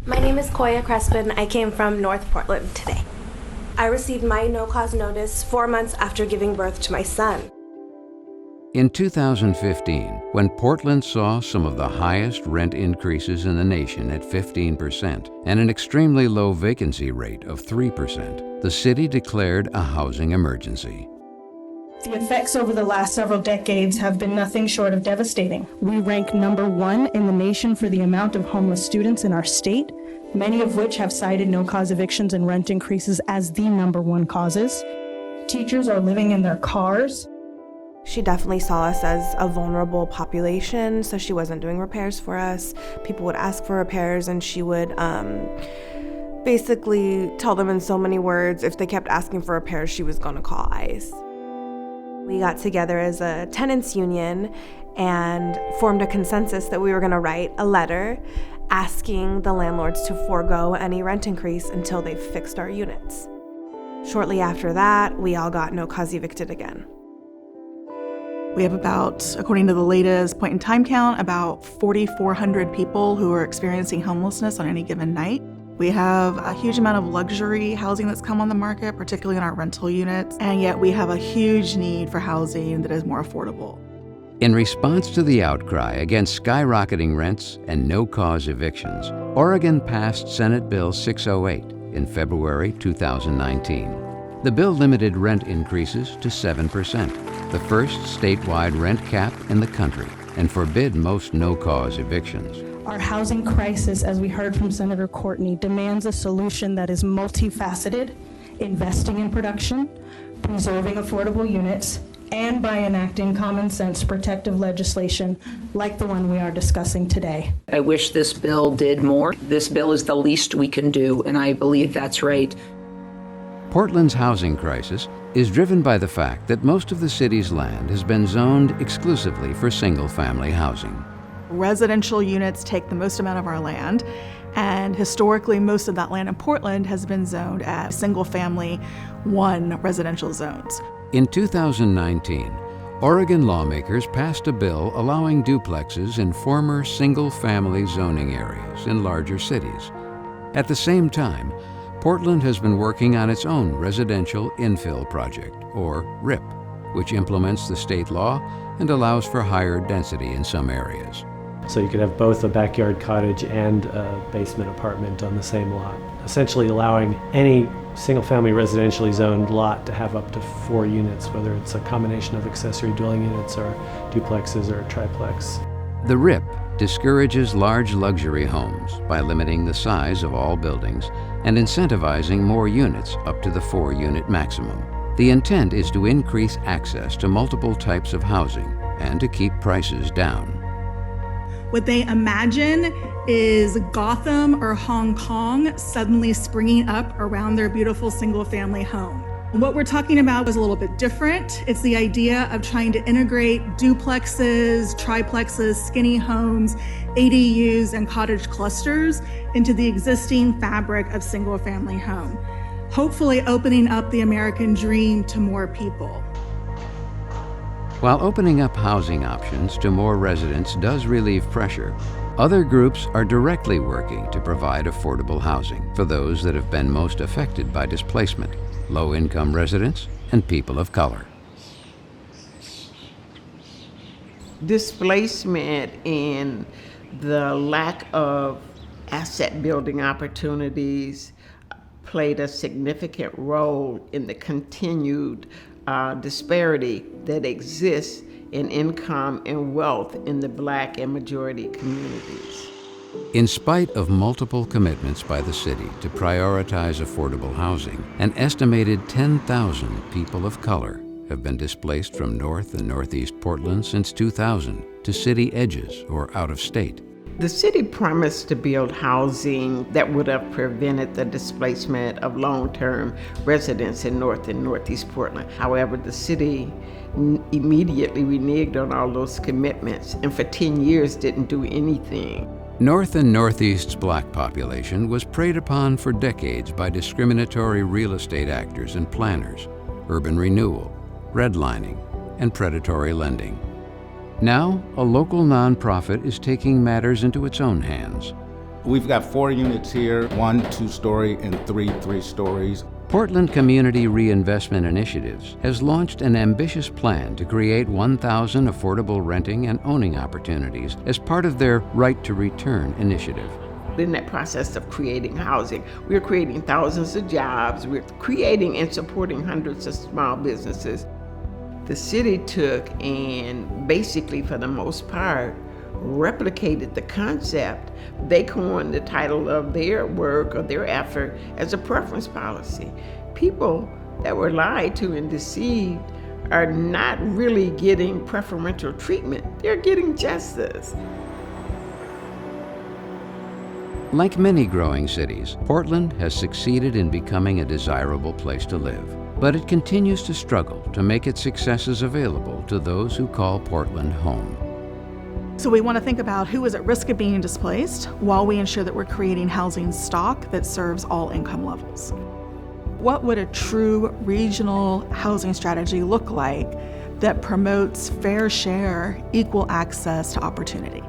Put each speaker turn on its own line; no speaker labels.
My name is Koya Crespin. I came from North Portland today. I received my no-cause notice 4 months after giving birth to my son.
In 2015, when Portland saw some of the highest rent increases in the nation at 15% and an extremely low vacancy rate of 3%, the city declared a housing emergency.
The effects over the last several decades have been nothing short of devastating. We rank #1 in the nation for the amount of homeless students in our state, many of which have cited no-cause evictions and rent increases as the #1 causes. Teachers are living in their cars.
She definitely saw us as a vulnerable population, so she wasn't doing repairs for us. People would ask for repairs, and she would basically tell them in so many words, if they kept asking for repairs, she was going to call ICE. We got together as a tenants union and formed a consensus that we were going to write a letter asking the landlords to forego any rent increase until they fixed our units. Shortly after that, we all got no-cause evicted again.
We have about, according to the latest point in time count, about 4,400 people who are experiencing homelessness on any given night. We have a huge amount of luxury housing that's come on the market, particularly in our rental units, and yet we have a huge need for housing that is more affordable.
In response to the outcry against skyrocketing rents and no-cause evictions, Oregon passed Senate Bill 608 in February 2019. The bill limited rent increases to 7%, the first statewide rent cap in the country, and forbid most no-cause evictions.
Our housing crisis, as we heard from Senator Courtney, demands a solution that is multifaceted, investing in production, preserving affordable units, and by enacting common sense protective legislation like the one we are discussing today.
I wish this bill did more. This bill is the least we can do, and I believe that's right.
Portland's housing crisis is driven by the fact that most of the city's land has been zoned exclusively for single-family housing.
Residential units take the most amount of our land, and historically most of that land in Portland has been zoned as single-family 1 residential zones.
In 2019, Oregon lawmakers passed a bill allowing duplexes in former single-family zoning areas in larger cities. At the same time, Portland has been working on its own residential infill project, or RIP, which implements the state law and allows for higher density in some areas.
So you could have both a backyard cottage and a basement apartment on the same lot, essentially allowing any single-family residentially zoned lot to have up to 4 units, whether it's a combination of accessory dwelling units or duplexes or triplex.
The RIP discourages large luxury homes by limiting the size of all buildings and incentivizing more units up to the 4-unit maximum. The intent is to increase access to multiple types of housing and to keep prices down.
What they imagine is Gotham or Hong Kong suddenly springing up around their beautiful single-family home. What we're talking about is a little bit different. It's the idea of trying to integrate duplexes, triplexes, skinny homes, ADUs, and cottage clusters into the existing fabric of single-family home, hopefully opening up the American dream to more people.
While opening up housing options to more residents does relieve pressure, other groups are directly working to provide affordable housing for those that have been most affected by displacement, low-income residents and people of color.
Displacement and the lack of asset building opportunities played a significant role in the continued disparity that exists in income and wealth in the Black and majority communities.
In spite of multiple commitments by the city to prioritize affordable housing, an estimated 10,000 people of color have been displaced from North and Northeast Portland since 2000 to city edges or out of state.
The city promised to build housing that would have prevented the displacement of long-term residents in North and Northeast Portland. However, the city immediately reneged on all those commitments and for 10 years didn't do anything.
North and Northeast's Black population was preyed upon for decades by discriminatory real estate actors and planners, urban renewal, redlining, and predatory lending. Now, a local nonprofit is taking matters into its own hands.
We've got 4 units here, 1 2-story and 3 3-stories.
Portland Community Reinvestment Initiatives has launched an ambitious plan to create 1,000 affordable renting and owning opportunities as part of their Right to Return initiative.
In that process of creating housing, we're creating thousands of jobs, we're creating and supporting hundreds of small businesses. The city took and basically, for the most part, replicated the concept. They coined the title of their work or their effort as a preference policy. People that were lied to and deceived are not really getting preferential treatment, they're getting justice.
Like many growing cities, Portland has succeeded in becoming a desirable place to live, but it continues to struggle to make its successes available to those who call Portland home.
So we want to think about who is at risk of being displaced while we ensure that we're creating housing stock that serves all income levels. What would a true regional housing strategy look like that promotes fair share, equal access to opportunity?